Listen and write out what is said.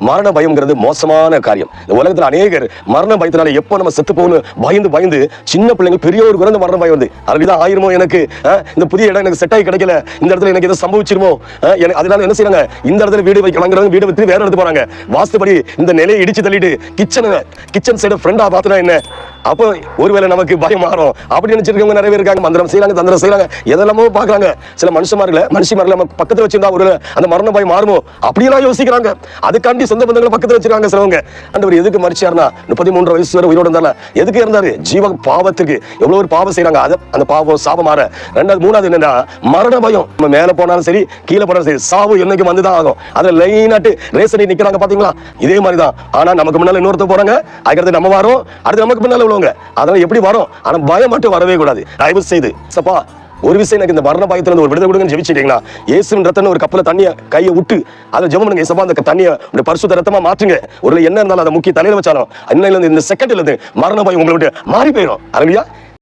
மரண பயம்ங்கிறது மோசமான காரியம். இந்த உலகத்துல அநேகர் மரண பயத்தினால எப்போ நம்ம செத்து போகணும் பயந்து பயந்து சின்ன பிள்ளைங்க பெரியவருக்கு கூட மரண பயம் வந்து அதுதான் ஆயிருமோ, எனக்கு இந்த புதிய இடம் எனக்கு செட் ஆகி கிடைக்கல, இந்த இடத்துல எனக்கு எதை சம்பவிச்சிருமோ, அதனால என்ன செய்யறாங்க, இந்த இடத்துல வீடு வைக்கலாங்கிறவங்க வீடு விட்டு வேற இடத்து போறாங்க. வாஸ்துபடி இந்த நிலையை இடிச்சு தள்ளிட்டு கிச்சன் சைடு ஃப்ரெண்டா பார்த்தனா என்ன, அப்போ ஒருவேளை நமக்கு பயம் மாறும் அப்படி நினைச்சிருக்கவங்க நிறைய பேர் இருக்காங்க. மந்திரம் செய்யறாங்க, தந்திரம் செய்யறாங்க, எதெல்லாமோ பாக்குறாங்க. சில மனுஷமார்ல நம்ம பக்கத்துல வச்சிருந்தா ஒரு அந்த மரண பயம் மாறுமோ அப்படியெல்லாம் யோசிக்கிறாங்க. அதுக்காண்டி சொந்த பந்தங்களை பக்கத்துல வச்சிருக்காங்க சிலவங்க. ஆண்டவர் எதுக்கு மரிச்சாருன்னா 33 வயசு வரை உயிரோடு இருந்தாரு, எதுக்கு இருந்தாரு? ஜீவ பாவத்துக்கு. எவ்வளவு ஒரு பாவம் செய்யறாங்க, அந்த பாவம் சாபம் மாற. மூணாவது என்னன்னா மரண பயம். நம்ம மேல போனாலும் சரி கீழே போனாலும் சரி சாவு என்னைக்கு வந்துதான் ஆகும். அதுல லைனாட்டு ரேசனி நிக்கிறாங்க பாத்தீங்களா, இதே மாதிரிதான். ஆனா நமக்கு முன்னால இன்னொருத்த போறாங்க, அதுக்கடுத்து நம்ம வரோம், அடுத்து நமக்கு முன்னால உள்ளவங்க. அதனால எப்படி வரும், ஆனா பயம் மட்டும் வரவே கூடாது. தயவு செய்து சப்பா ஒரு விஷயம், எனக்கு இந்த மரண பயத்துல இருந்து ஒரு விடுதலை கொடுங்கன்னு ஜெபிச்சிட்டீங்களா, இயேசுவின் ரத்தம்னு ஒரு கப்பல தண்ணிய கையை விட்டு அதை ஜெபம் பண்ணுங்க. ஏசப்பா அந்த தண்ணியை பரிசுத்த ரத்தமா மாற்றுங்க. ஒரு என்ன இருந்தாலும் அதை முக்கிய தலையில வச்சாலும் இன்னையில இருந்து இந்த செகண்ட்ல இருந்து மரண பயம் உங்களை விட்டு மாறி போயிடும். அல்லேலூயா.